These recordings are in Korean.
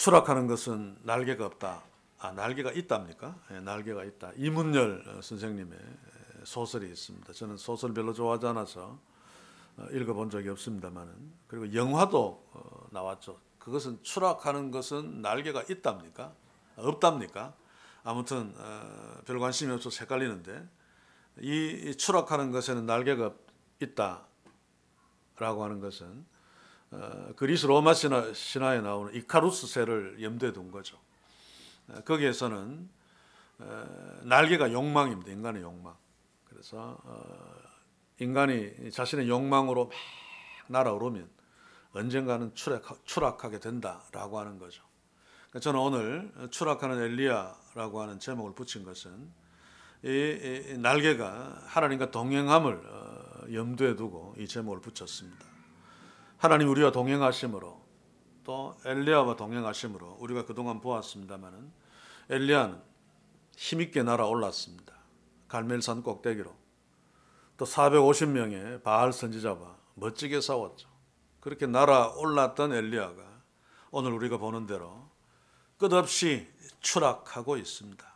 추락하는 것은 날개가 없다. 날개가 있답니까? 날개가 있다. 이문열 선생님의 소설이 있습니다. 저는 소설 별로 좋아하지 않아서 읽어본 적이 없습니다만은, 그리고 영화도 나왔죠. 그것은 추락하는 것은 날개가 있답니까? 없답니까? 아무튼 별 관심이 없어서 헷갈리는데, 이 추락하는 것에는 날개가 있다라고 하는 것은 그리스 로마 신화에 나오는 이카루스세를 염두에 둔 거죠. 거기에서는 날개가 욕망입니다. 인간의 욕망. 그래서 인간이 자신의 욕망으로 막 날아오르면 언젠가는 추락하게 된다라고 하는 거죠. 저는 오늘 추락하는 엘리야라고 하는 제목을 붙인 것은 이 날개가 하나님과 동행함을 염두에 두고 이 제목을 붙였습니다. 하나님 우리와 동행하심으로, 또 엘리야와 동행하심으로 우리가 그동안 보았습니다마는, 엘리야는 힘있게 날아올랐습니다. 갈멜산 꼭대기로. 또 450명의 바알 선지자와 멋지게 싸웠죠. 그렇게 날아올랐던 엘리야가 오늘 우리가 보는 대로 끝없이 추락하고 있습니다.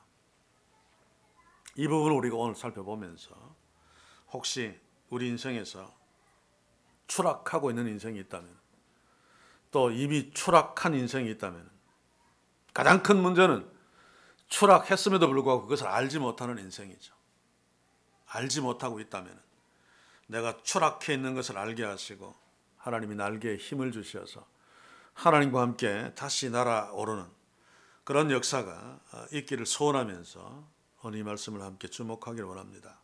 이 부분을 우리가 오늘 살펴보면서 혹시 우리 인생에서 추락하고 있는 인생이 있다면, 또 이미 추락한 인생이 있다면, 가장 큰 문제는 추락했음에도 불구하고 그것을 알지 못하는 인생이죠. 알지 못하고 있다면 내가 추락해 있는 것을 알게 하시고 하나님이 날개에 힘을 주셔서 하나님과 함께 다시 날아오르는 그런 역사가 있기를 소원하면서 오늘 이 말씀을 함께 주목하기를 원합니다.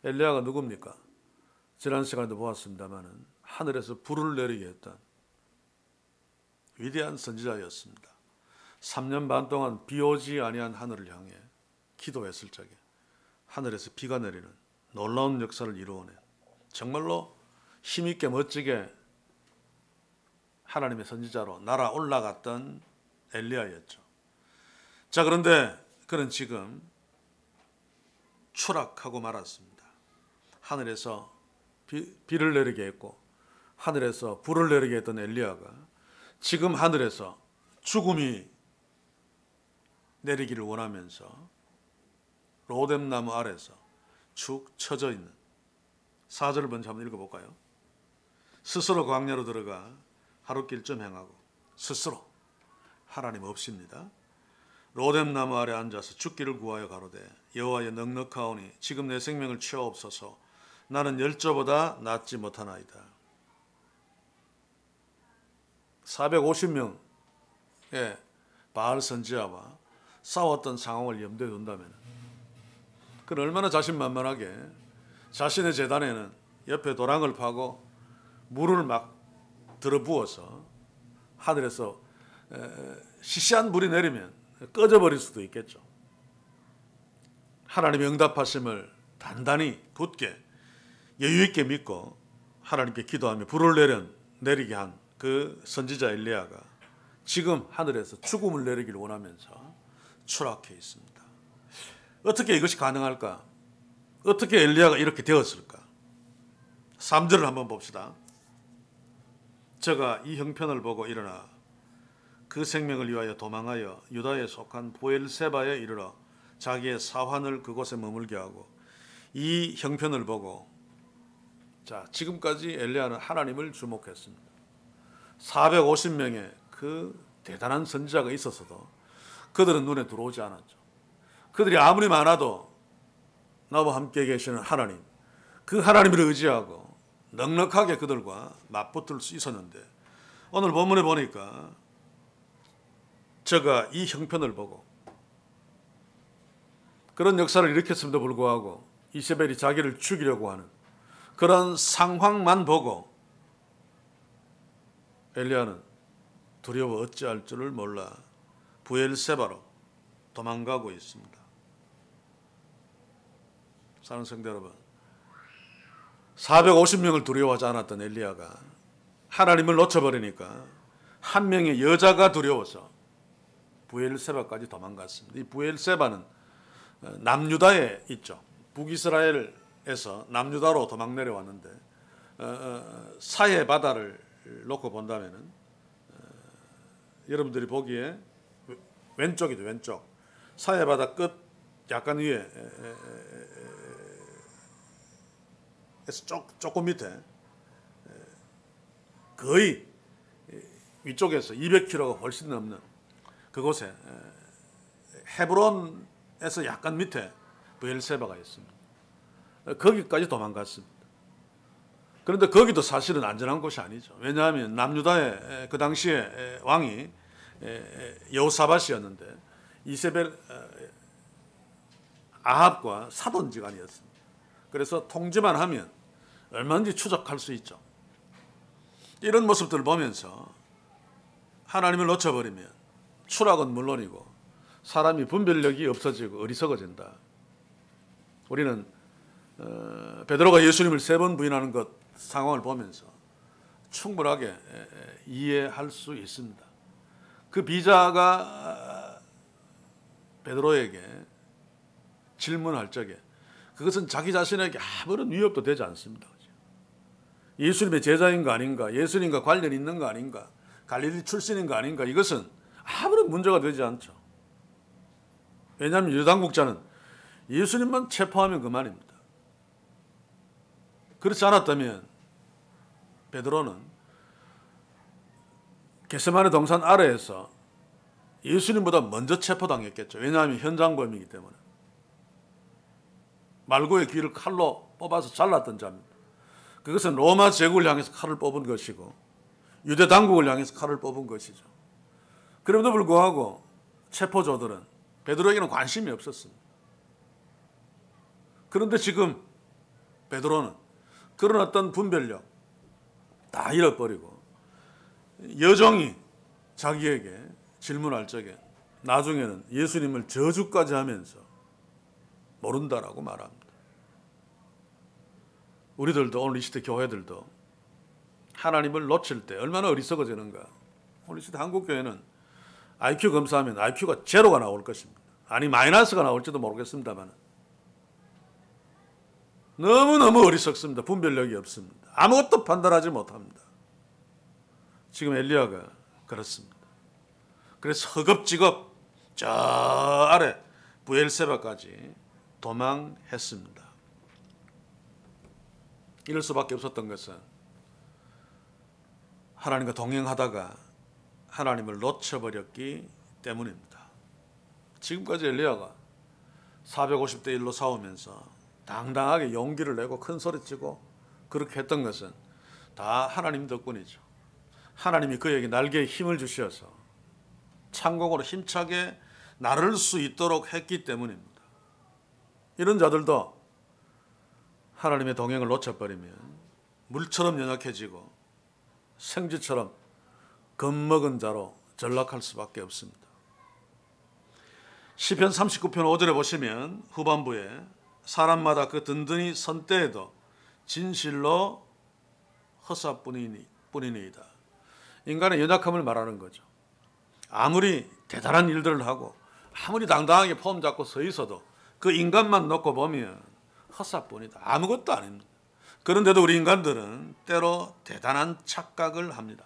엘리야가 누굽니까? 지난 시간에도 보았습니다마는 하늘에서 불을 내리게 했던 위대한 선지자였습니다. 3년 반 동안 비 오지 아니한 하늘을 향해 기도했을 적에 하늘에서 비가 내리는 놀라운 역사를 이루어낸, 정말로 힘있게 멋지게 하나님의 선지자로 날아올라갔던 엘리야였죠. 자, 그런데 그는 지금 추락하고 말았습니다. 하늘에서 비를 내리게 했고 하늘에서 불을 내리게 했던 엘리야가 지금 하늘에서 죽음이 내리기를 원하면서 로뎀나무 아래서 축 처져 있는, 4절을 먼저 한번 읽어볼까요? 스스로 광야로 들어가 하룻길 좀 행하고 스스로, 하나님 없습니다. 로뎀나무 아래 앉아서 죽기를 구하여 가로되 여호와여 넉넉하오니 지금 내 생명을 취하옵소서. 나는 열조보다 낫지 못하나이다. 450명의 바알 선지자와 싸웠던 상황을 염두에 둔다면, 그는 얼마나 자신만만하게 자신의 제단에는 옆에 도랑을 파고 물을 막 들어부어서 하늘에서 시시한 불이 내리면 꺼져버릴 수도 있겠죠. 하나님의 응답하심을 단단히 굳게 여유있게 믿고 하나님께 기도하며 불을 내리게 한 그 선지자 엘리야가 지금 하늘에서 죽음을 내리기를 원하면서 추락해 있습니다. 어떻게 이것이 가능할까? 어떻게 엘리야가 이렇게 되었을까? 3절을 한번 봅시다. 저가 이 형편을 보고 일어나 그 생명을 위하여 도망하여 유다에 속한 부엘세바에 이르러 자기의 사환을 그곳에 머물게 하고, 이 형편을 보고, 자, 지금까지 엘리야는 하나님을 주목했습니다. 450명의 그 대단한 선지자가 있었어도 그들은 눈에 들어오지 않았죠. 그들이 아무리 많아도 나와 함께 계시는 하나님, 그 하나님을 의지하고 넉넉하게 그들과 맞붙을 수 있었는데, 오늘 본문에 보니까 저가 이 형편을 보고, 그런 역사를 일으켰음에도 불구하고 이세벨이 자기를 죽이려고 하는 그런 상황만 보고 엘리야는 두려워 어찌할 줄을 몰라 부엘세바로 도망가고 있습니다. 사랑하는 성도 여러분, 450명을 두려워하지 않았던 엘리야가 하나님을 놓쳐버리니까 한 명의 여자가 두려워서 부엘세바까지 도망갔습니다. 이 부엘세바는 남유다에 있죠. 북이스라엘에서 남유다로 도망 내려왔는데, 사해 바다를 놓고 본다면은 여러분들이 보기에 왼쪽이죠. 왼쪽. 사해바다 끝 약간 위에 조금 밑에 거의 위쪽에서 200km가 훨씬 넘는 그곳에 헤브론에서 약간 밑에 브엘세바가 있습니다. 거기까지 도망갔습니다. 그런데 거기도 사실은 안전한 곳이 아니죠. 왜냐하면 남유다의 그 당시에 왕이 여호사밧이었는데 이세벨 아합과 사돈지간이었습니다. 그래서 통제만 하면 얼마든지 추적할 수 있죠. 이런 모습들을 보면서 하나님을 놓쳐버리면 추락은 물론이고 사람이 분별력이 없어지고 어리석어진다. 우리는 베드로가 예수님을 3번 부인하는 것 상황을 보면서 충분하게 이해할 수 있습니다. 그 비자가 베드로에게 질문할 적에 그것은 자기 자신에게 아무런 위협도 되지 않습니다. 예수님의 제자인 거 아닌가, 예수님과 관련이 있는 거 아닌가, 갈릴리 출신인 거 아닌가, 이것은 아무런 문제가 되지 않죠. 왜냐하면 유당국자는 예수님만 체포하면 그만입니다. 그렇지 않았다면 베드로는 겟세마네 동산 아래에서 예수님보다 먼저 체포당했겠죠. 왜냐하면 현장범이기 때문에. 말고의 귀를 칼로 뽑아서 잘랐던 자입니다. 그것은 로마 제국을 향해서 칼을 뽑은 것이고 유대 당국을 향해서 칼을 뽑은 것이죠. 그럼에도 불구하고 체포조들은 베드로에게는 관심이 없었습니다. 그런데 지금 베드로는 그런 어떤 분별력 다 잃어버리고 여종이 자기에게 질문할 적에 나중에는 예수님을 저주까지 하면서 모른다라고 말합니다. 우리들도 오늘 이 시대 교회들도 하나님을 놓칠 때 얼마나 어리석어지는가. 오늘 이 시대 한국교회는 IQ 검사하면 IQ가 제로가 나올 것입니다. 아니 마이너스가 나올지도 모르겠습니다만 너무너무 어리석습니다. 분별력이 없습니다. 아무것도 판단하지 못합니다. 지금 엘리야가 그렇습니다. 그래서 허겁지겁 저 아래 브엘세바까지 도망했습니다. 이럴 수밖에 없었던 것은 하나님과 동행하다가 하나님을 놓쳐버렸기 때문입니다. 지금까지 엘리야가 450대 1로 싸우면서 당당하게 용기를 내고 큰 소리치고 그렇게 했던 것은 다 하나님 덕분이죠. 하나님이 그에게 날개에 힘을 주셔서 창공으로 힘차게 나를 수 있도록 했기 때문입니다. 이런 자들도 하나님의 동행을 놓쳐버리면 물처럼 연약해지고 생쥐처럼 겁먹은 자로 전락할 수밖에 없습니다. 시편 39편 5절에 보시면 후반부에 사람마다 그 든든히 선 때에도 진실로 허사뿐이니이다. 인간의 연약함을 말하는 거죠. 아무리 대단한 일들을 하고 아무리 당당하게 폼 잡고 서 있어도 그 인간만 놓고 보면 헛사뿐이다. 아무것도 아닙니다. 그런데도 우리 인간들은 때로 대단한 착각을 합니다.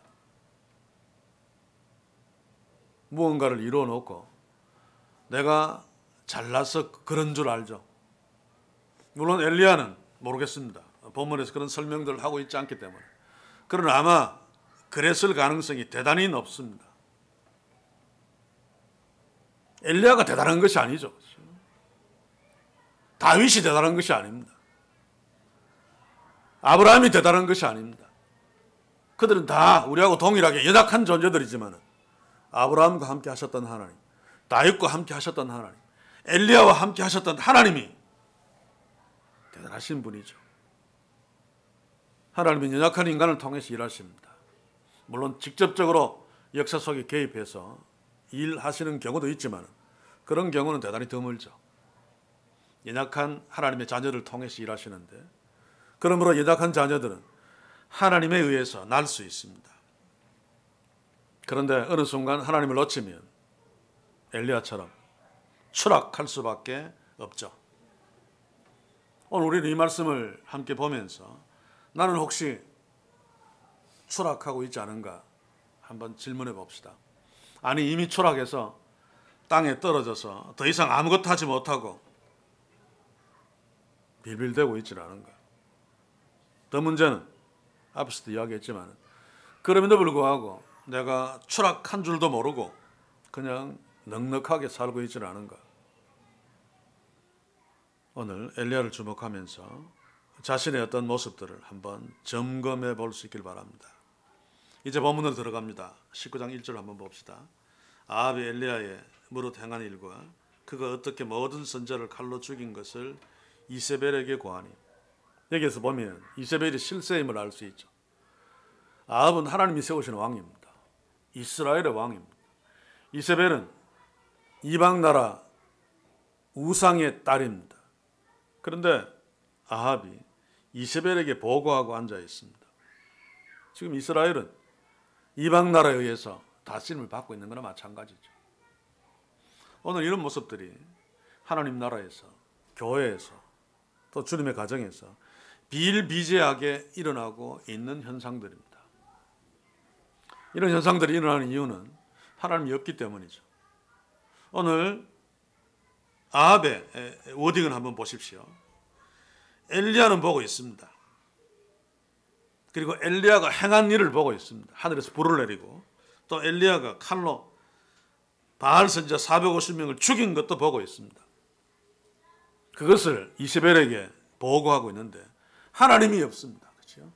무언가를 이루어 놓고 내가 잘나서 그런 줄 알죠. 물론 엘리야는 모르겠습니다. 본문에서 그런 설명들을 하고 있지 않기 때문에. 그러나 아마 그랬을 가능성이 대단히 높습니다. 엘리야가 대단한 것이 아니죠. 다윗이 대단한 것이 아닙니다. 아브라함이 대단한 것이 아닙니다. 그들은 다 우리하고 동일하게 연약한 존재들이지만 아브라함과 함께 하셨던 하나님, 다윗과 함께 하셨던 하나님, 엘리야와 함께 하셨던 하나님이 대단하신 분이죠. 하나님은 연약한 인간을 통해서 일하십니다. 물론 직접적으로 역사 속에 개입해서 일하시는 경우도 있지만 그런 경우는 대단히 드물죠. 연약한 하나님의 자녀를 통해서 일하시는데 그러므로 연약한 자녀들은 하나님에 의해서 날 수 있습니다. 그런데 어느 순간 하나님을 놓치면 엘리야처럼 추락할 수밖에 없죠. 오늘 우리는 이 말씀을 함께 보면서 나는 혹시 추락하고 있지 않은가 한번 질문해 봅시다. 아니 이미 추락해서 땅에 떨어져서 더 이상 아무것도 하지 못하고 빌빌대고 있질 않은 거야. 더 문제는 앞에서도 이야기했지만 그럼에도 불구하고 내가 추락한 줄도 모르고 그냥 넉넉하게 살고 있질 않은가. 오늘 엘리야를 주목하면서 자신의 어떤 모습들을 한번 점검해 볼 수 있길 바랍니다. 이제 본문으로 들어갑니다. 19장 1절 한번 봅시다. 아합이 엘리야의 무릇 행한 일과 그가 어떻게 모든 선자를 칼로 죽인 것을 이세벨에게 고하니. 여기에서 보면 이세벨이 실세임을 알 수 있죠. 아합은 하나님이 세우신 왕입니다. 이스라엘의 왕입니다. 이세벨은 이방 나라 우상의 딸입니다. 그런데 아합이 이세벨에게 보고하고 앉아 있습니다. 지금 이스라엘은 이방 나라에 의해서 다스림을 받고 있는 거나 마찬가지죠. 오늘 이런 모습들이 하나님 나라에서, 교회에서, 또 주님의 가정에서 비일비재하게 일어나고 있는 현상들입니다. 이런 현상들이 일어나는 이유는 하나님이 없기 때문이죠. 오늘 아합의 워딩을 한번 보십시오. 엘리야는 보고 있습니다. 그리고 엘리야가 행한 일을 보고 있습니다. 하늘에서 불을 내리고 또 엘리야가 칼로 바알 선지자 450명을 죽인 것도 보고 있습니다. 그것을 이세벨에게 보고하고 있는데 하나님이 없습니다. 그렇죠?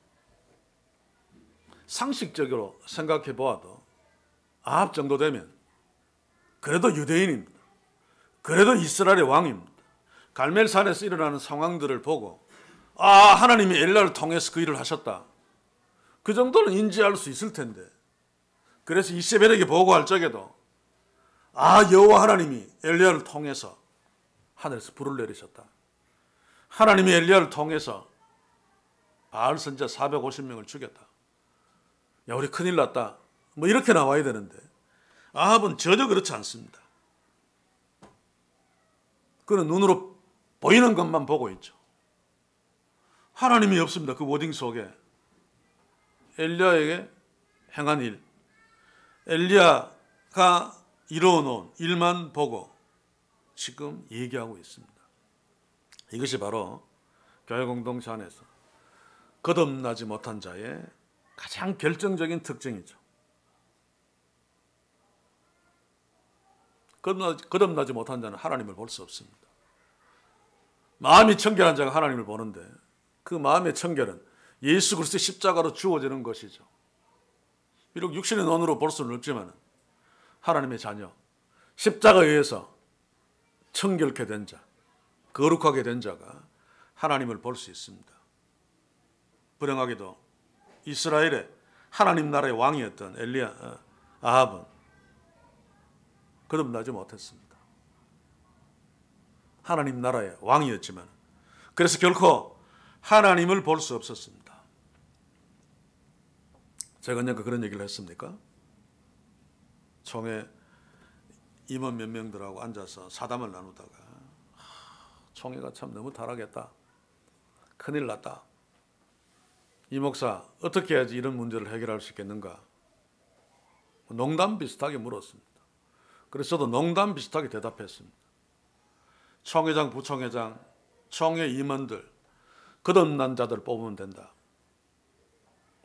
상식적으로 생각해 보아도 아합 정도 되면 그래도 유대인입니다. 그래도 이스라엘의 왕입니다. 갈멜산에서 일어나는 상황들을 보고 하나님이 엘리야를 통해서 그 일을 하셨다. 그 정도는 인지할 수 있을 텐데 그래서 이세벨에게 보고할 적에도 여호와 하나님이 엘리야를 통해서 하늘에서 불을 내리셨다. 하나님이 엘리야를 통해서 바알 선지자 450명을 죽였다. 야, 우리 큰일 났다. 뭐 이렇게 나와야 되는데 아합은 전혀 그렇지 않습니다. 그는 눈으로 보이는 것만 보고 있죠. 하나님이 없습니다. 그 워딩 속에 엘리야에게 행한 일, 엘리야가 이루어놓은 일만 보고 지금 얘기하고 있습니다. 이것이 바로 교회 공동체 안에서 거듭나지 못한 자의 가장 결정적인 특징이죠. 거듭나지 못한 자는 하나님을 볼 수 없습니다. 마음이 청결한 자가 하나님을 보는데 그 마음의 청결은 예수 그리스도의 십자가로 주어지는 것이죠. 비록 육신의 눈으로 볼 수는 없지만 하나님의 자녀, 십자가에 의해서 청결케 된 자, 거룩하게 된 자가 하나님을 볼 수 있습니다. 불행하게도 이스라엘의 하나님 나라의 왕이었던 아합은 거듭나지 못했습니다. 하나님 나라의 왕이었지만 그래서 결코 하나님을 볼 수 없었습니다. 제가 언젠가 그런 얘기를 했습니까? 총회 임원 몇 명들하고 앉아서 사담을 나누다가 총회가 참 너무 타락했다. 큰일 났다. 이 목사 어떻게 해야지 이런 문제를 해결할 수 있겠는가? 농담 비슷하게 물었습니다. 그래서 저도 농담 비슷하게 대답했습니다. 총회장, 부총회장, 총회 임원들, 거듭난 자들 뽑으면 된다.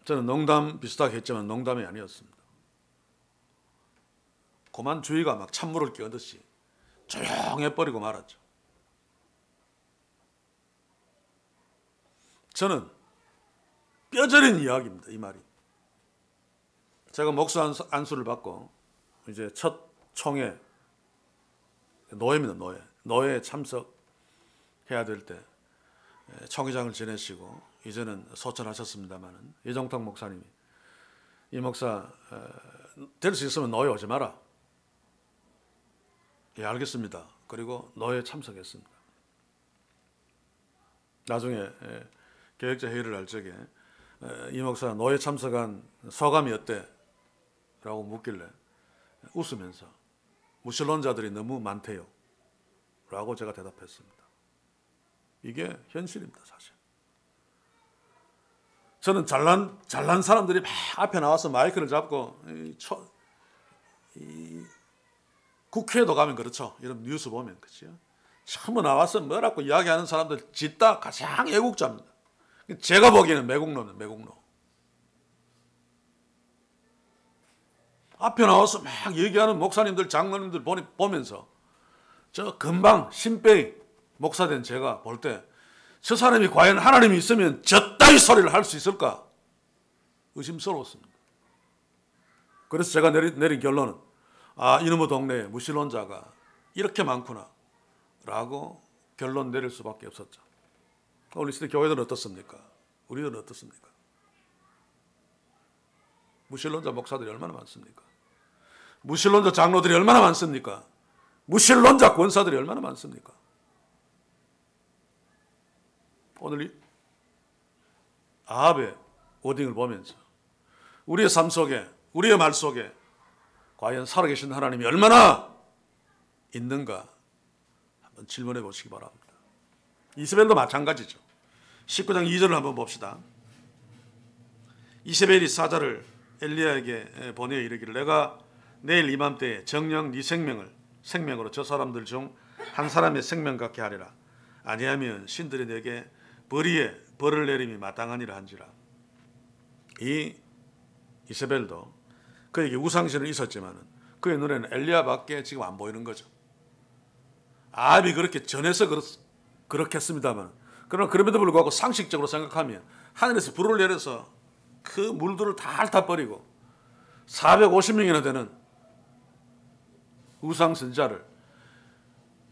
저는 농담 비슷하게 했지만 농담이 아니었습니다. 그만 주위가 막 찬물을 끼얹듯이 조용해버리고 말았죠. 저는 뼈저린 이야기입니다. 이 말이. 제가 목수 안수를 받고 이제 첫 총회, 노회입니다. 노회에 참석해야 될 때 총회장을 지내시고 이제는 소천하셨습니다마는 이종탁 목사님이 이 목사 될 수 있으면 노회 오지 마라. 예, 알겠습니다. 그리고 노회에 참석했습니다. 나중에 계획자 회의를 할 적에 이 목사 노회 참석한 소감이 어때? 라고 묻길래 웃으면서 무신론자들이 너무 많대요. 라고 제가 대답했습니다. 이게 현실입니다, 사실. 저는 잘난 사람들이 막 앞에 나와서 마이크를 잡고 국회에도 가면 그렇죠. 이런 뉴스 보면 그렇죠. 처음 나와서 뭐라고 이야기하는 사람들 짓다 가장 애국자입니다. 제가 보기에는 매국노는 매국노. 앞에 나와서 막 얘기하는 목사님들, 장로님들 보면서 저 금방 신병 목사된 제가 볼 때 저 사람이 과연 하나님이 있으면 저 따위 소리를 할 수 있을까? 의심스러웠습니다. 그래서 제가 내린 결론은 이놈의 동네에 무신론자가 이렇게 많구나 라고 결론 내릴 수밖에 없었죠. 오늘 시대 교회들은 어떻습니까? 우리들은 어떻습니까? 무신론자 목사들이 얼마나 많습니까? 무신론자 장로들이 얼마나 많습니까? 무신론자 권사들이 얼마나 많습니까? 오늘 이 아합의 워딩을 보면서 우리의 삶 속에, 우리의 말 속에 과연 살아계신 하나님이 얼마나 있는가 한번 질문해 보시기 바랍니다. 이세벨도 마찬가지죠. 19장 2절을 한번 봅시다. 이세벨이 사자를 엘리야에게 보내어 이르기를 내가 내일 이맘때에 정녕 네 생명으로 저 사람들 중 한 사람의 생명 같게 하리라. 아니하면 신들이 내게 벌을 내림이 마땅하니라 한지라. 이 이세벨도 그에게 우상신은 있었지만 그의 눈에는 엘리야밖에 지금 안 보이는 거죠. 아합이 그렇게 전해서 그렇겠습니다만 그러나 그럼에도 불구하고 상식적으로 생각하면 하늘에서 불을 내려서 그 물들을 다 핥아버리고 450명이나 되는 우상 선지자를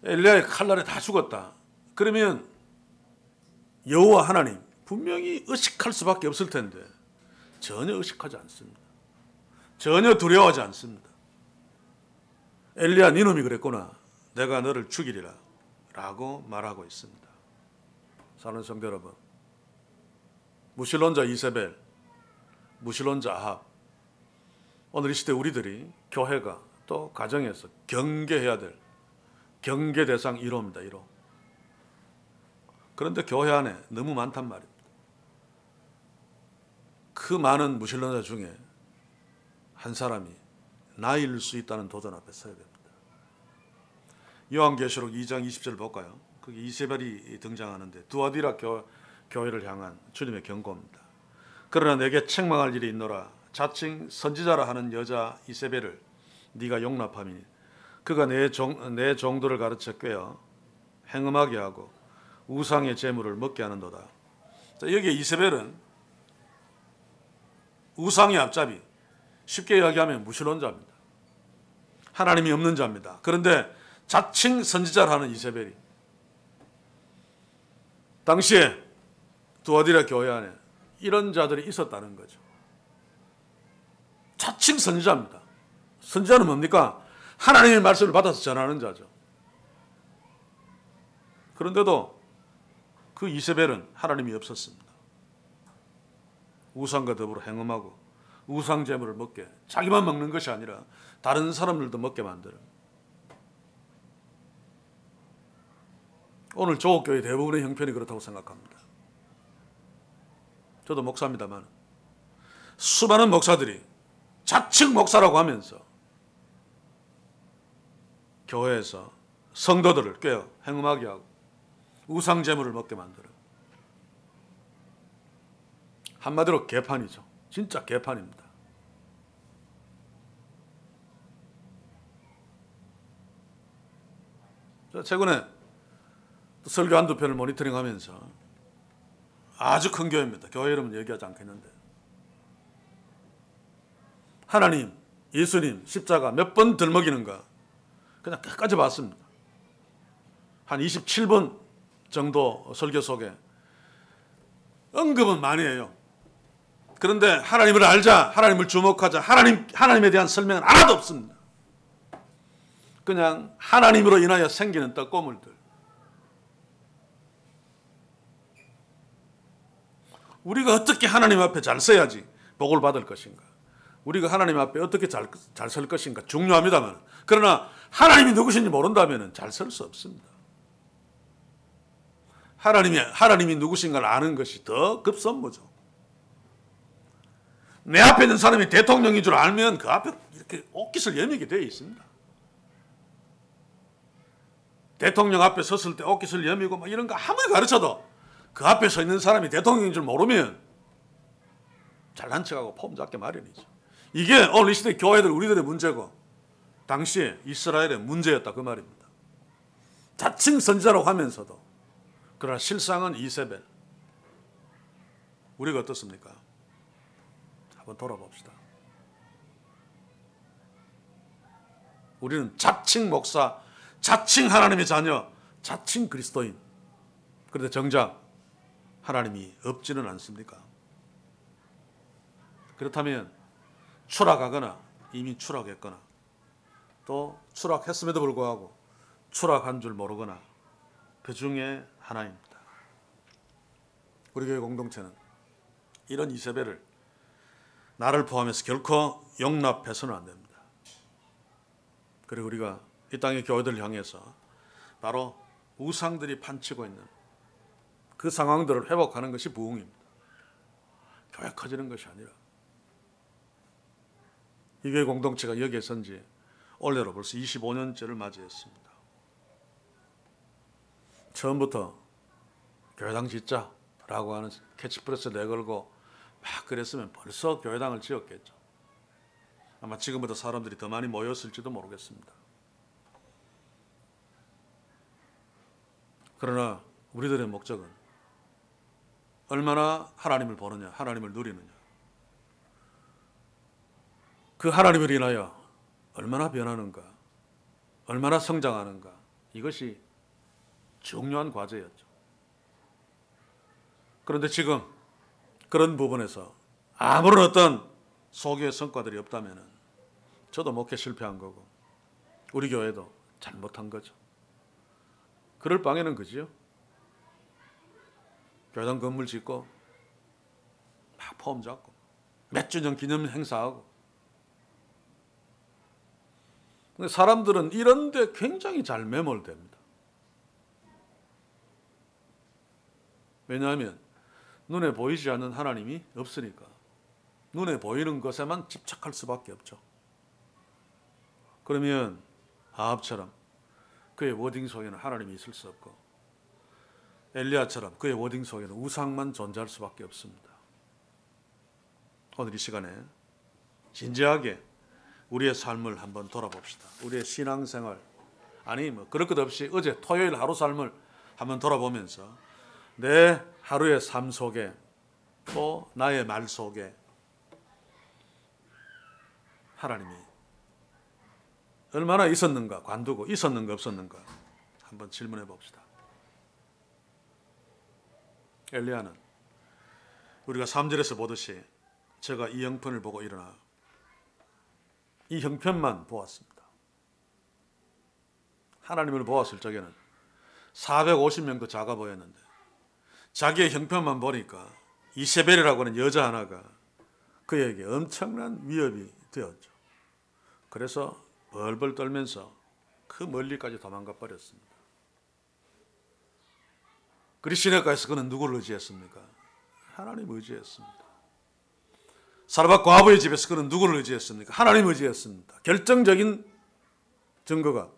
엘리야의 칼날에 다 죽었다. 그러면 여호와 하나님 분명히 의식할 수밖에 없을 텐데 전혀 의식하지 않습니다. 전혀 두려워하지 않습니다. 엘리야 네 놈이 그랬구나. 내가 너를 죽이리라 라고 말하고 있습니다. 사랑하는 성도 여러분, 무신론자 이세벨, 무신론자 아합, 오늘 이 시대 우리들이 교회가 또 가정에서 경계해야 될 경계 대상 1호입니다. 1호. 그런데 교회 안에 너무 많단 말입니다. 그 많은 무신론자 중에 한 사람이 나일 수 있다는 도전 앞에 서야 됩니다. 요한계시록 2장 20절 볼까요? 거기 이세벨이 등장하는데 두아디라 교회를 향한 주님의 경고입니다. 그러나 내게 책망할 일이 있노라. 자칭 선지자라 하는 여자 이세벨을 네가 용납함이니 그가 내 종들을 가르쳐 꿰어 행음하게 하고 우상의 제물을 먹게 하는도다. 자, 여기에 이세벨은 우상의 앞잡이, 쉽게 이야기하면 무신론자입니다. 하나님이 없는 자입니다. 그런데 자칭 선지자라는 이세벨이 당시에 두아디라 교회 안에 이런 자들이 있었다는 거죠. 자칭 선지자입니다. 선지자는 뭡니까? 하나님의 말씀을 받아서 전하는 자죠. 그런데도 그 이세벨은 하나님이 없었습니다. 우상과 더불어 행음하고 우상 제물을 먹게, 자기만 먹는 것이 아니라 다른 사람들도 먹게 만드는. 오늘 조국교회 대부분의 형편이 그렇다고 생각합니다. 저도 목사입니다만 수많은 목사들이 자칭 목사라고 하면서 교회에서 성도들을 꿰어 행음하게 하고 우상 제물을 먹게 만드는, 한마디로 개판이죠. 진짜 개판입니다. 최근에 설교 한두 편을 모니터링하면서 아주 큰 교회입니다. 교회 이름은 얘기하지 않겠는데 하나님, 예수님 십자가 몇 번 들먹이는가 그냥 끝까지 봤습니다. 한 27분 정도 설교 속에 언급은 많이 해요. 그런데 하나님을 알자, 하나님을 주목하자, 하나님에 대한 설명은 하나도 없습니다. 그냥 하나님으로 인하여 생기는 떡고물들. 우리가 어떻게 하나님 앞에 잘 써야지 복을 받을 것인가, 우리가 하나님 앞에 어떻게 잘 설 것인가 중요합니다만, 그러나 하나님이 누구신지 모른다면 잘 설 수 없습니다. 하나님이 누구신가를 아는 것이 더 급선무죠. 내 앞에 있는 사람이 대통령인 줄 알면 그 앞에 이렇게 옷깃을 여미게 되어 있습니다. 대통령 앞에 섰을 때 옷깃을 여미고 막 이런 거 아무리 가르쳐도 그 앞에 서 있는 사람이 대통령인 줄 모르면 잘난 척하고 폼 잡게 마련이죠. 이게 오늘 이 시대 교회들 우리들의 문제고 당시에 이스라엘의 문제였다 그 말입니다. 자칭 선지자라고 하면서도 그러나 실상은 이세벨. 우리가 어떻습니까? 한번 돌아봅시다. 우리는 자칭 목사, 자칭 하나님의 자녀, 자칭 그리스도인. 그런데 정작 하나님이 없지는 않습니까? 그렇다면 추락하거나 이미 추락했거나 또 추락했음에도 불구하고 추락한 줄 모르거나 그 중에 하나입니다. 우리 교회 공동체는 이런 이세벨을 나를 포함해서 결코 용납해서는 안 됩니다. 그리고 우리가 이 땅의 교회들을 향해서 바로 우상들이 판치고 있는 그 상황들을 회복하는 것이 부흥입니다. 교회 커지는 것이 아니라 이 교회 공동체가 여기에 선 지 올해로 벌써 25년째를 맞이했습니다. 처음부터 교회당 짓자라고 하는 캐치프레스를 내걸고 막 그랬으면 벌써 교회당을 지었겠죠. 아마 지금보다 사람들이 더 많이 모였을지도 모르겠습니다. 그러나 우리들의 목적은 얼마나 하나님을 보느냐, 하나님을 누리느냐. 그 하나님을 인하여 얼마나 변하는가, 얼마나 성장하는가. 이것이 중요한 과제였죠. 그런데 지금 그런 부분에서 아무런 어떤 소교의 성과들이 없다면 저도 목회 실패한 거고 우리 교회도 잘못한 거죠. 그럴 방에는 그지요. 교회당 건물 짓고 막 폼 잡고 몇 주년 기념 행사하고. 근데 사람들은 이런 데 굉장히 잘 매몰됩니다. 왜냐하면 눈에 보이지 않는 하나님이 없으니까 눈에 보이는 것에만 집착할 수밖에 없죠. 그러면 아합처럼 그의 워딩 속에는 하나님이 있을 수 없고 엘리야처럼 그의 워딩 속에는 우상만 존재할 수밖에 없습니다. 오늘 이 시간에 진지하게 우리의 삶을 한번 돌아봅시다. 우리의 신앙생활, 아니 뭐 그럴 것 없이 어제 토요일 하루 삶을 한번 돌아보면서 내 하루의 삶 속에 또 나의 말 속에 하나님이 얼마나 있었는가, 관두고 있었는가 없었는가 한번 질문해 봅시다. 엘리야는 우리가 3절에서 보듯이 제가 이 형편을 보고 일어나 이 형편만 보았습니다. 하나님을 보았을 적에는 450명도 작아 보였는데 자기의 형편만 보니까 이세벨이라고 하는 여자 하나가 그에게 엄청난 위협이 되었죠. 그래서 벌벌 떨면서 그 멀리까지 도망가 버렸습니다. 그리 시내가에서 그는 누구를 의지했습니까? 하나님을 의지했습니다. 사르밧 과부의 집에서 그는 누구를 의지했습니까? 하나님을 의지했습니다. 결정적인 증거가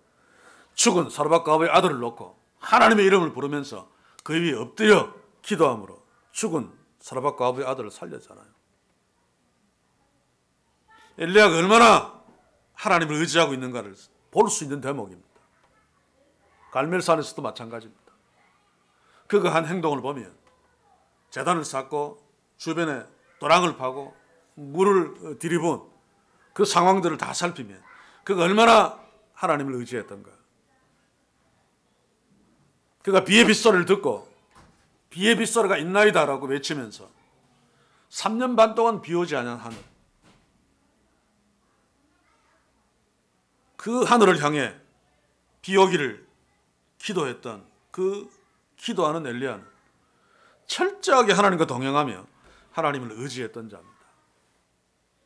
죽은 사르밧 과부의 아들을 놓고 하나님의 이름을 부르면서 그 위에 엎드려 기도함으로 죽은 사르밧 과부의 아들을 살렸잖아요. 엘리야가 얼마나 하나님을 의지하고 있는가를 볼 수 있는 대목입니다. 갈멜산에서도 마찬가지입니다. 그가 한 행동을 보면 제단을 쌓고 주변에 도랑을 파고 물을 들이부은 그 상황들을 다 살피면 그가 얼마나 하나님을 의지했던가. 그가 비의 빗소리를 듣고 비의 빗소리가 있나이다라고 외치면서 3년 반 동안 비 오지 않은 하늘, 그 하늘을 향해 비 오기를 기도했던 그 기도하는 엘리야는 철저하게 하나님과 동행하며 하나님을 의지했던 자입니다.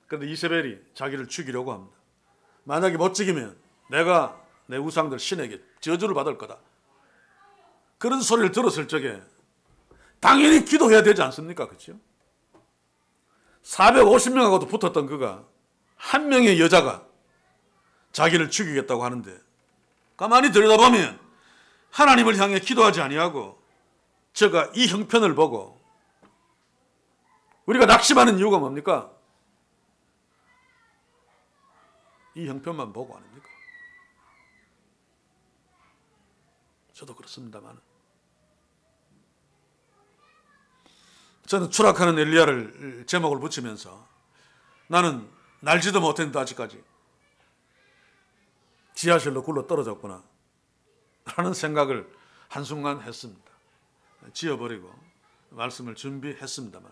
그런데 이세벨이 자기를 죽이려고 합니다. 만약에 못 죽이면 내가 내 우상들 신에게 저주를 받을 거다. 그런 소리를 들었을 적에 당연히 기도해야 되지 않습니까? 그렇죠? 450명하고도 붙었던 그가 한 명의 여자가 자기를 죽이겠다고 하는데 가만히 들여다보면 하나님을 향해 기도하지 아니하고 저가 이 형편을 보고 우리가 낙심하는 이유가 뭡니까? 이 형편만 보고 아닙니까? 저도 그렇습니다만 저는 추락하는 엘리야를 제목을 붙이면서 나는 날지도 못했는데 아직까지 지하실로 굴러 떨어졌구나 라는 생각을 한순간 했습니다. 지어버리고 말씀을 준비했습니다만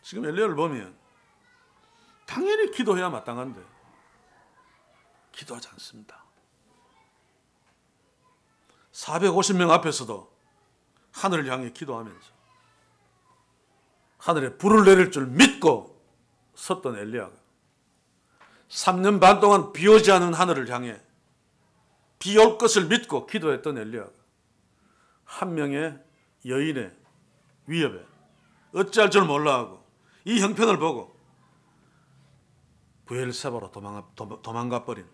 지금 엘리야를 보면 당연히 기도해야 마땅한데 기도하지 않습니다. 450명 앞에서도 하늘을 향해 기도하면서 하늘에 불을 내릴 줄 믿고 섰던 엘리야가 3년 반 동안 비 오지 않은 하늘을 향해 비 올 것을 믿고 기도했던 엘리야가 한 명의 여인의 위협에 어찌할 줄 몰라 하고 이 형편을 보고 브엘세바로 도망가 버린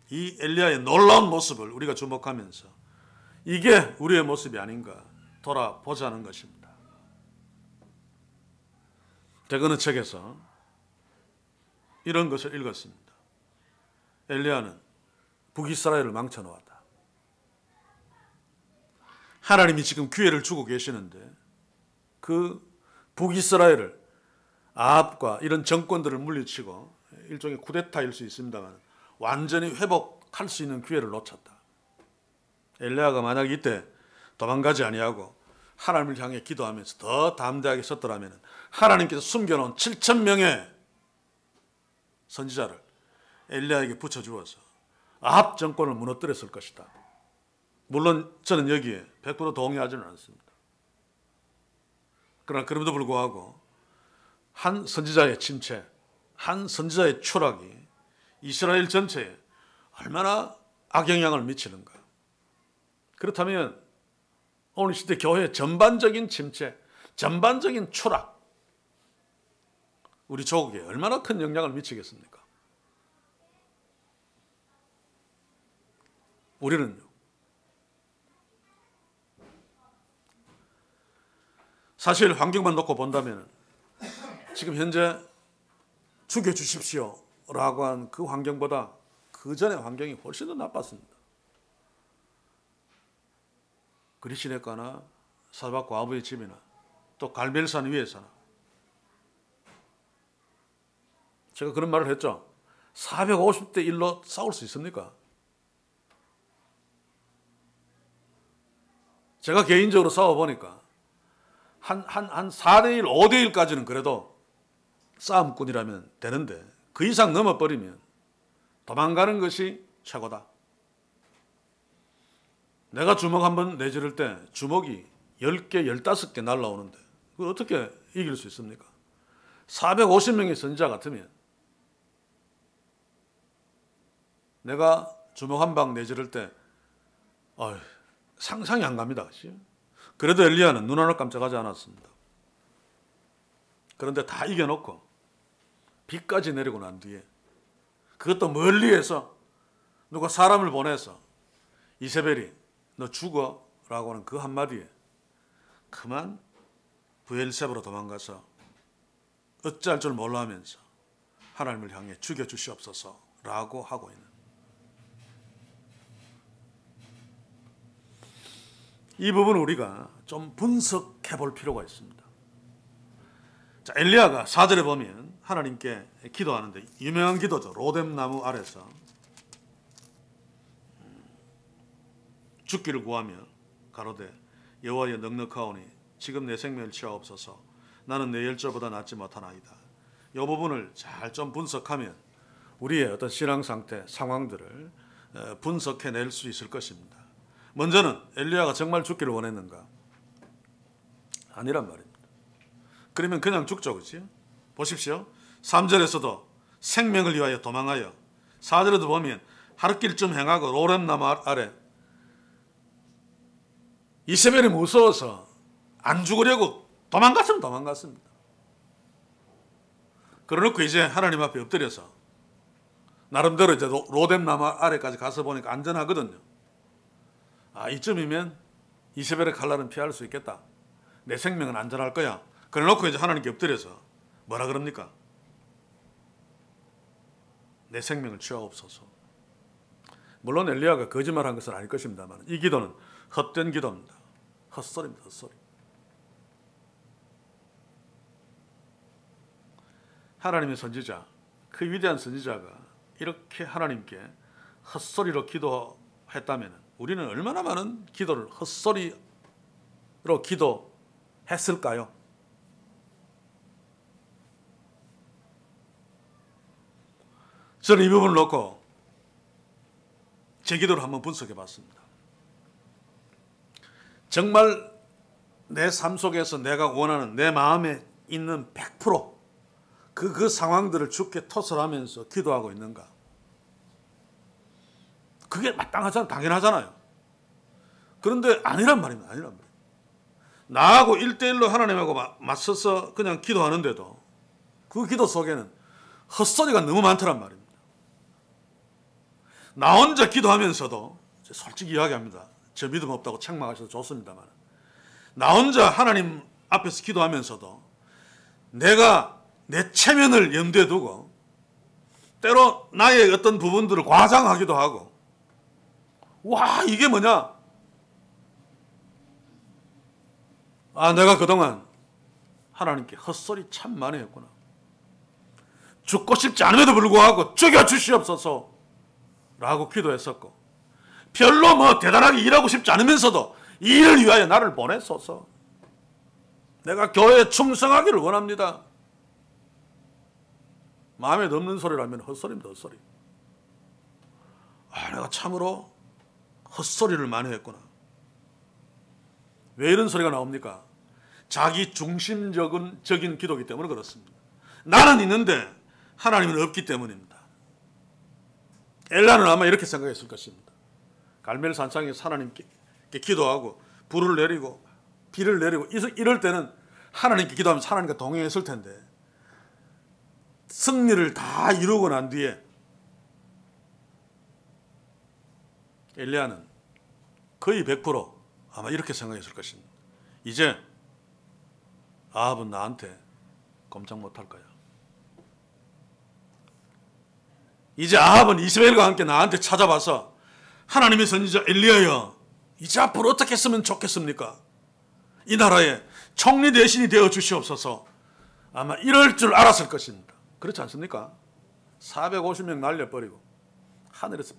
이 엘리야의 놀라운 모습을 우리가 주목하면서 이게 우리의 모습이 아닌가 돌아보자는 것입니다. 제가 어느 책에서 이런 것을 읽었습니다. 엘리야는 북이스라엘을 망쳐놓았다. 하나님이 지금 기회를 주고 계시는데 그 북이스라엘을 아합과 이런 정권들을 물리치고 일종의 쿠데타일 수 있습니다만 완전히 회복할 수 있는 기회를 놓쳤다. 엘리야가 만약 이때 도망가지 아니하고 하나님을 향해 기도하면서 더 담대하게 섰더라면 하나님께서 숨겨놓은 7,000명의 선지자를 엘리야에게 붙여주어서 아합 정권을 무너뜨렸을 것이다. 물론 저는 여기에 100% 동의하지는 않습니다. 그러나 그럼에도 불구하고 한 선지자의 침체, 한 선지자의 추락이 이스라엘 전체에 얼마나 악영향을 미치는가. 그렇다면 오늘 시대 교회 전반적인 침체, 전반적인 추락, 우리 조국에 얼마나 큰 영향을 미치겠습니까? 우리는요, 사실 환경만 놓고 본다면 지금 현재 죽여주십시오 라고 한 그 환경보다 그 전의 환경이 훨씬 더 나빴습니다. 그리시네가나 살박 과부의 집이나 또 갈멜산 위에서나 제가 그런 말을 했죠. 450대 1로 싸울 수 있습니까? 제가 개인적으로 싸워보니까 한 4대 1, 5대 1까지는 그래도 싸움꾼이라면 되는데 그 이상 넘어버리면 도망가는 것이 최고다. 내가 주먹 한번 내지를 때 주먹이 10개, 15개 날라오는데 그걸 어떻게 이길 수 있습니까? 450명의 선지자 같으면 내가 주먹 한 방 내지를 때 상상이 안 갑니다. 그래도 엘리야는 눈 하나 깜짝하지 않았습니다. 그런데 다 이겨놓고 비까지 내리고 난 뒤에 그것도 멀리에서 누가 사람을 보내서 이세벨이 너 죽어 라고 하는 그 한마디에 그만 브엘세바로 도망가서 어찌할 줄 몰라 하면서 하나님을 향해 죽여주시옵소서 라고 하고 있는 이 부분을 우리가 좀 분석해 볼 필요가 있습니다. 자, 엘리야가 4절에 보면 하나님께 기도하는데 유명한 기도죠. 로뎀나무 아래서 죽기를 구하며 가로되 여호와여 넉넉하오니 지금 내 생명을 취하옵소서. 나는 내 열조보다 낫지 못하나이다. 이 부분을 잘 좀 분석하면 우리의 어떤 신앙 상태, 상황들을 분석해낼 수 있을 것입니다. 먼저는 엘리야가 정말 죽기를 원했는가? 아니란 말입니다. 그러면 그냥 죽죠, 그렇지? 보십시오. 3절에서도 생명을 위하여 도망하여 4절에도 보면 하룻길쯤 행하고 로뎀나무 아래 이세벨이 무서워서 안 죽으려고 도망갔습니다. 그러놓고 이제 하나님 앞에 엎드려서 나름대로 이제 로뎀 나무 아래까지 가서 보니까 안전하거든요. 아, 이쯤이면 이세벨의 칼날은 피할 수 있겠다. 내 생명은 안전할 거야. 그래놓고 이제 하나님께 엎드려서 뭐라 그럽니까? 내 생명을 취하옵소서. 물론 엘리야가 거짓말한 것은 아닐 것입니다만 이 기도는 헛된 기도입니다. 헛소리입니다. 헛소리. 하나님의 선지자, 그 위대한 선지자가 이렇게 하나님께 헛소리로 기도했다면 우리는 얼마나 많은 기도를 헛소리로 기도했을까요? 저는 이 부분을 놓고 제 기도를 한번 분석해 봤습니다. 정말 내 삶 속에서 내가 원하는 내 마음에 있는 100% 그 상황들을 주께 토설하면서 기도하고 있는가? 그게 마땅하잖아요. 당연하잖아요. 그런데 아니란 말입니다. 아니란 말이에요. 나하고 1대1로 하나님하고 맞서서 그냥 기도하는데도 그 기도 속에는 헛소리가 너무 많더란 말입니다. 나 혼자 기도하면서도 솔직히 이야기합니다. 저 믿음 없다고 책망하셔도 좋습니다만 나 혼자 하나님 앞에서 기도하면서도 내가 내 체면을 염두에 두고 때로 나의 어떤 부분들을 과장하기도 하고 와 이게 뭐냐? 아 내가 그동안 하나님께 헛소리 참 많이 했구나. 죽고 싶지 않음에도 불구하고 죽여주시옵소서 라고 기도했었고 별로 뭐 대단하게 일하고 싶지 않으면서도 이 일을 위하여 나를 보내소서. 내가 교회에 충성하기를 원합니다. 마음에 없는 소리라면 헛소리입니다. 헛소리. 아, 내가 참으로 헛소리를 많이 했구나. 왜 이런 소리가 나옵니까? 자기 중심적인 기도이기 때문에 그렇습니다. 나는 있는데 하나님은 없기 때문입니다. 엘라는 아마 이렇게 생각했을 것입니다. 갈멜 산상에서 하나님께 기도하고 불을 내리고 비를 내리고 이럴 때는 하나님께 기도하면서 하나님과 동행했을 텐데 승리를 다 이루고 난 뒤에 엘리야는 거의 100% 아마 이렇게 생각했을 것입니다. 이제 아합은 나한테 꼼짝 못할 거야. 이제 아합은 이스라엘과 함께 나한테 찾아와서 하나님의 선지자 엘리야여 이제 앞으로 어떻게 했으면 좋겠습니까? 이 나라에 총리 대신이 되어 주시옵소서. 아마 이럴 줄 알았을 것입니다. 그렇지 않습니까? 450명 날려버리고 하늘에서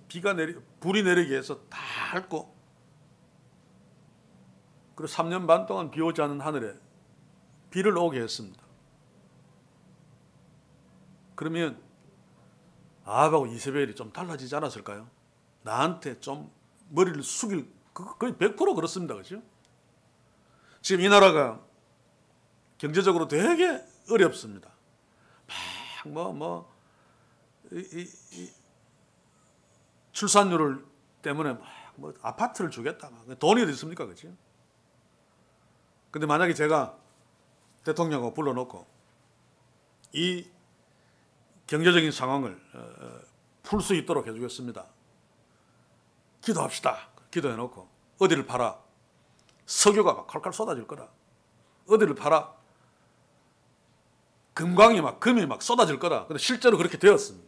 불이 내리게 해서 다 핥고 그리고 3년 반 동안 비 오지 않은 하늘에 비를 오게 했습니다. 그러면 아합하고 이세벨이 좀 달라지지 않았을까요? 나한테 좀 머리를 숙일 거의 100% 그렇습니다. 그렇죠? 지금 이 나라가 경제적으로 되게 어렵습니다. 출산율 때문에 아파트를 주겠다. 돈이 어디 있습니까? 그렇죠? 근데 만약에 제가 대통령을 불러놓고 이 경제적인 상황을 풀 수 있도록 해주겠습니다. 기도합시다. 기도해놓고 어디를 팔아? 석유가 막 칼칼 쏟아질 거다. 어디를 팔아? 금이 막 쏟아질 거다. 근데 실제로 그렇게 되었습니다.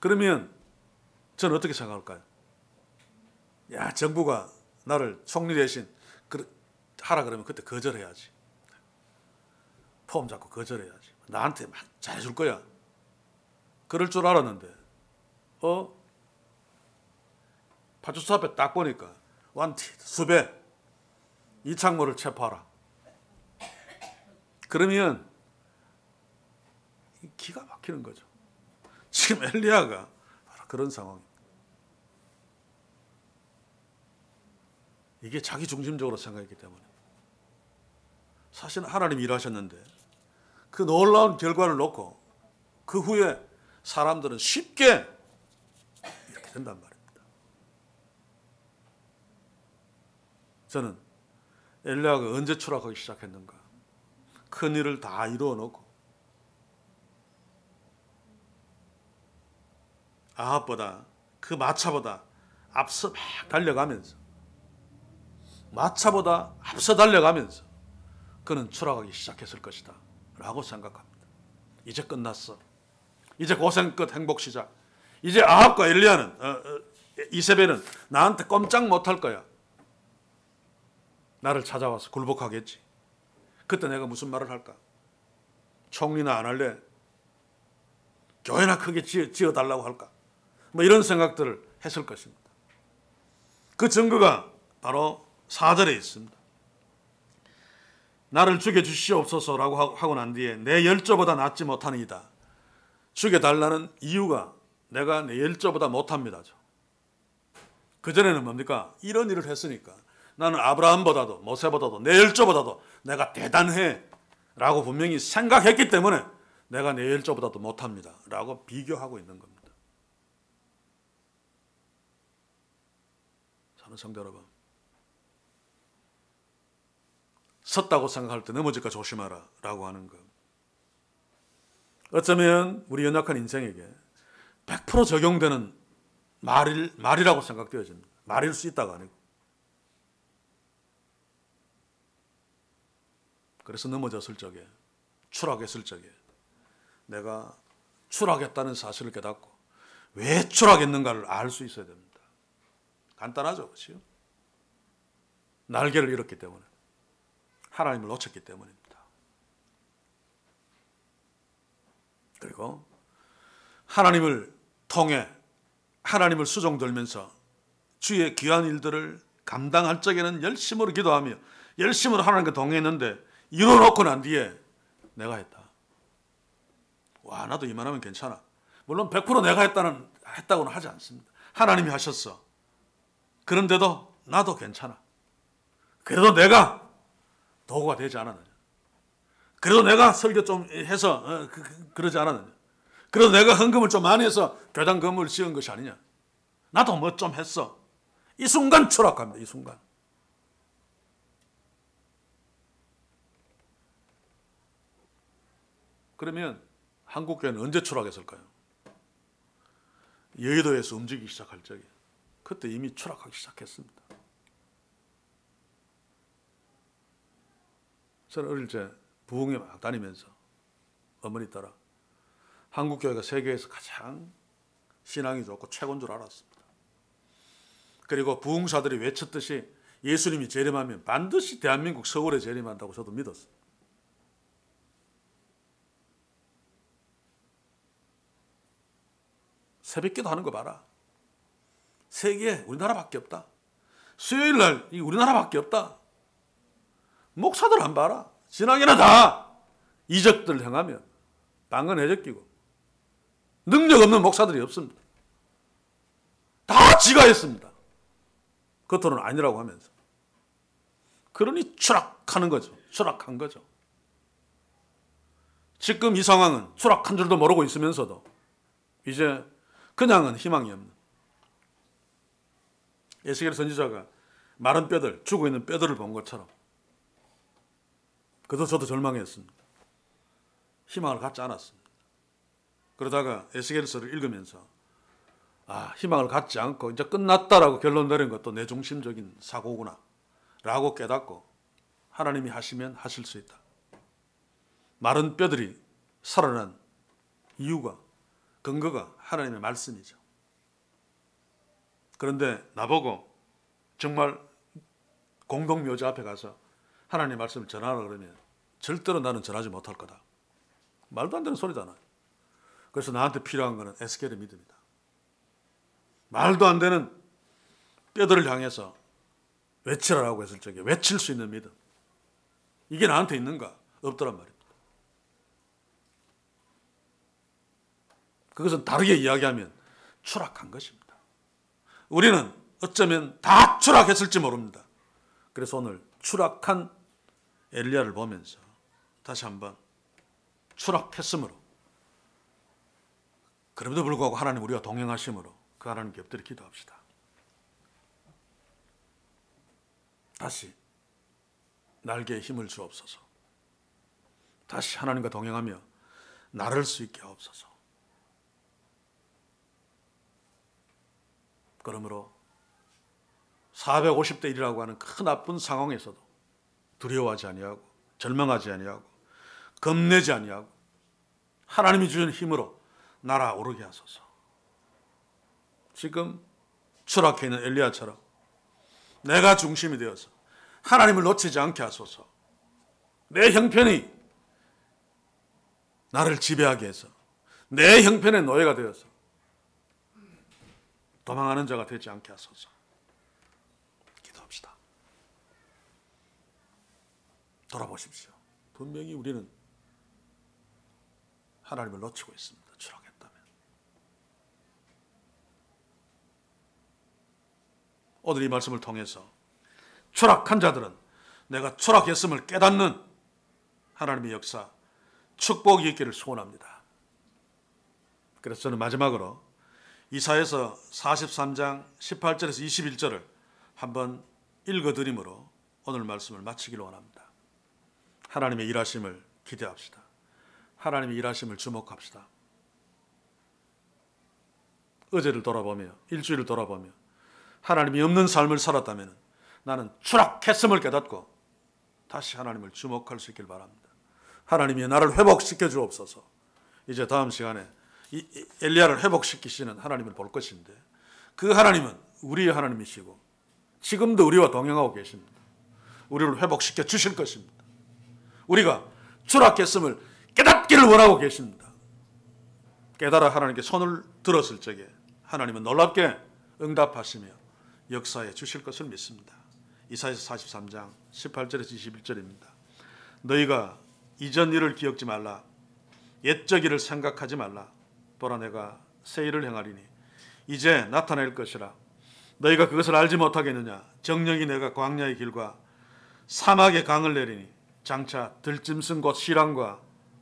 그러면 저는 어떻게 생각할까요? 야, 정부가 나를 총리 대신 하라 그러면 그때 거절해야지. 폼 잡고 거절해야지. 나한테 막 잘해줄 거야. 그럴 줄 알았는데 파출소 앞에 딱 보니까 완티 수배 이창모를 체포하라. 그러면 기가 막히는 거죠. 지금 엘리야가 바로 그런 상황입니다. 이게 자기 중심적으로 생각했기 때문에 사실 하나님이 일하셨는데 그 놀라운 결과를 놓고 그 후에 사람들은 쉽게 이렇게 된단 말입니다. 저는 엘리야가 언제 추락하기 시작했는가? 큰 일을 다 이루어 놓고 아합보다 그 마차보다 앞서 막 달려가면서 마차보다 앞서 달려가면서 그는 추락하기 시작했을 것이다 라고 생각합니다. 이제 끝났어. 이제 고생 끝, 행복 시작. 이제 아합과 엘리야는 이세벨은 나한테 꼼짝 못할 거야. 나를 찾아와서 굴복하겠지. 그때 내가 무슨 말을 할까? 총리나 안 할래? 교회나 크게 지어달라고 할까? 뭐 이런 생각들을 했을 것입니다. 그 증거가 바로 4절에 있습니다. 나를 죽여주시옵소서라고 하고 난 뒤에 내 열조보다 낫지 못하니이다. 죽여달라는 이유가 내가 내 열조보다 못합니다. 그전에는 뭡니까? 이런 일을 했으니까 나는 아브라함보다도 모세보다도 내 열조보다도 내가 대단해 라고 분명히 생각했기 때문에 내가 내 열조보다도 못합니다 라고 비교하고 있는 겁니다. 사는 성도 여러분, 섰다고 생각할 때 넘어질까 조심하라 라고 하는 것. 어쩌면 우리 연약한 인생에게 100% 적용되는 말이라고 생각되어집니다. 말일 수 있다가 아니고. 그래서 넘어졌을 적에, 추락했을 적에 내가 추락했다는 사실을 깨닫고 왜 추락했는가를 알 수 있어야 됩니다. 간단하죠, 그렇죠? 날개를 잃었기 때문에, 하나님을 놓쳤기 때문입니다. 그리고 하나님을 통해 하나님을 수종들면서 주의 귀한 일들을 감당할 적에는 열심으로 기도하며 열심으로 하나님과 동행했는데 이뤄놓고 난 뒤에 내가 했다. 와, 나도 이만하면 괜찮아. 물론 100% 내가 했다고는 하지 않습니다. 하나님이 하셨어. 그런데도 나도 괜찮아. 그래도 내가 도구가 되지 않았느냐. 그래도 내가 설교 좀 해서 그러지 않았느냐. 그래도 내가 헌금을 좀 많이 해서 교당 건물을 지은 것이 아니냐. 나도 뭐 좀 했어. 이 순간 추락합니다. 이 순간. 그러면 한국교회는 언제 추락했을까요? 여의도에서 움직이기 시작할 적에 그때 이미 추락하기 시작했습니다. 저는 어릴 때 부흥회 막 다니면서 어머니 따라 한국교회가 세계에서 가장 신앙이 좋고 최고인 줄 알았습니다. 그리고 부흥사들이 외쳤듯이 예수님이 재림하면 반드시 대한민국 서울에 재림한다고 저도 믿었습니다. 새벽기도 하는 거 봐라. 세계에 우리나라밖에 없다. 수요일날 우리나라밖에 없다. 목사들 안 봐라. 신앙이나 다 이적들 행하면 방언 해적기고 능력 없는 목사들이 없습니다. 다 지가 했습니다. 겉으로는 아니라고 하면서. 그러니 추락하는 거죠. 추락한 거죠. 지금 이 상황은 추락한 줄도 모르고 있으면서도 이제 그냥은 희망이 없는. 에스겔 선지자가 마른 뼈들, 죽어있는 뼈들을 본 것처럼 그도 저도 절망했습니다. 희망을 갖지 않았습니다. 그러다가 에스겔서를 읽으면서 희망을 갖지 않고 이제 끝났다라고 결론 내린 것도 내 중심적인 사고구나 라고 깨닫고 하나님이 하시면 하실 수 있다. 마른 뼈들이 살아난 이유가, 근거가 하나님의 말씀이죠. 그런데 나보고 정말 공동묘지 앞에 가서 하나님의 말씀을 전하라 그러면 절대로 나는 전하지 못할 거다. 말도 안 되는 소리잖아요. 그래서 나한테 필요한 것은 에스겔의 믿음이다. 말도 안 되는 뼈들을 향해서 외치라라고 했을 적에 외칠 수 있는 믿음. 이게 나한테 있는가? 없더란 말입니다. 그것은 다르게 이야기하면 추락한 것입니다. 우리는 어쩌면 다 추락했을지 모릅니다. 그래서 오늘 추락한 엘리야를 보면서 다시 한번 추락했으므로, 그럼에도 불구하고 하나님 우리와 동행하심으로 그 하나님께 엎드려 기도합시다. 다시 날개에 힘을 주옵소서. 다시 하나님과 동행하며 나를 수 있게 하옵소서. 그러므로 450대 1이라고 하는 큰 나쁜 상황에서도 두려워하지 아니하고 절망하지 아니하고 겁내지 아니하고 하나님이 주신 힘으로 날아오르게 하소서. 지금 추락해 있는 엘리야처럼 내가 중심이 되어서 하나님을 놓치지 않게 하소서. 내 형편이 나를 지배하게 해서 내 형편의 노예가 되어서 도망하는 자가 되지 않게 하소서. 기도합시다. 돌아보십시오. 분명히 우리는 하나님을 놓치고 있습니다. 추락했다면. 오늘 이 말씀을 통해서 추락한 자들은 내가 추락했음을 깨닫는 하나님의 역사, 축복이 있기를 소원합니다. 그래서 저는 마지막으로 이사야서 43장 18절에서 21절을 한번 읽어드림으로 오늘 말씀을 마치기를 원합니다. 하나님의 일하심을 기대합시다. 하나님의 일하심을 주목합시다. 어제를 돌아보며 일주일을 돌아보며 하나님이 없는 삶을 살았다면 나는 추락했음을 깨닫고 다시 하나님을 주목할 수 있길 바랍니다. 하나님이 나를 회복시켜 주옵소서. 이제 다음 시간에 이 엘리야를 회복시키시는 하나님을 볼 것인데 그 하나님은 우리의 하나님이시고 지금도 우리와 동행하고 계십니다. 우리를 회복시켜 주실 것입니다. 우리가 추락했음을 깨닫기를 원하고 계십니다. 깨달아 하나님께 손을 들었을 적에 하나님은 놀랍게 응답하시며 역사해 주실 것을 믿습니다. 이사야서 43장 18절에서 21절입니다. 너희가 이전 일을 기억지 말라. 옛적 일을 생각하지 말라. 보라 내가 새 일을 행하리니 이제 나타낼 것이라. 너희가 그것을 알지 못하겠느냐. 정령이 내가 광야의 길과 사막의 강을 내리니 장차 들짐승 곧 시랑과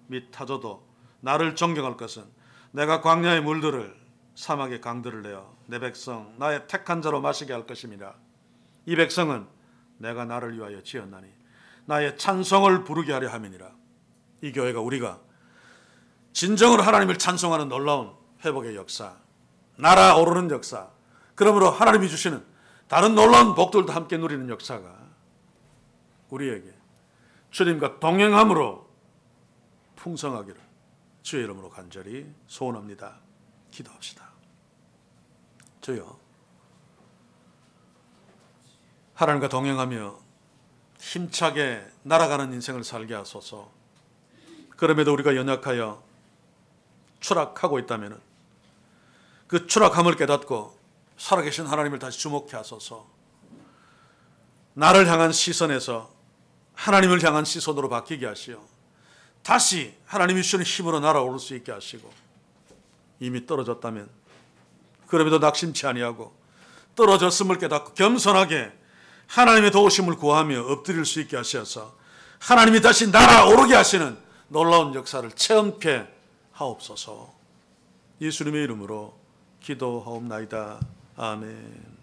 및 타조도 나를 존경할 것은 내가 광야의 물들을 사막의 강들을 내어 내 백성 나의 택한 자로 마시게 할 것임이라. 이 백성은 내가 나를 위하여 지었나니 나의 찬송을 부르게 하려 함이니라. 이 교회가 우리가 진정으로 하나님을 찬송하는 놀라운 회복의 역사, 날아오르는 역사, 그러므로 하나님이 주시는 다른 놀라운 복들도 함께 누리는 역사가 우리에게 주님과 동행함으로 풍성하기를 주의 이름으로 간절히 소원합니다. 기도합시다. 주여, 하나님과 동행하며 힘차게 날아가는 인생을 살게 하소서. 그럼에도 우리가 연약하여 추락하고 있다면 그 추락함을 깨닫고 살아계신 하나님을 다시 주목해 하소서. 나를 향한 시선에서 하나님을 향한 시선으로 바뀌게 하시어 다시 하나님이 주시는 힘으로 날아오를 수 있게 하시고, 이미 떨어졌다면 그럼에도 낙심치 아니하고 떨어졌음을 깨닫고 겸손하게 하나님의 도우심을 구하며 엎드릴 수 있게 하셔서 하나님이 다시 날아오르게 하시는 놀라운 역사를 체험케 하옵소서. 예수님의 이름으로 기도하옵나이다. 아멘.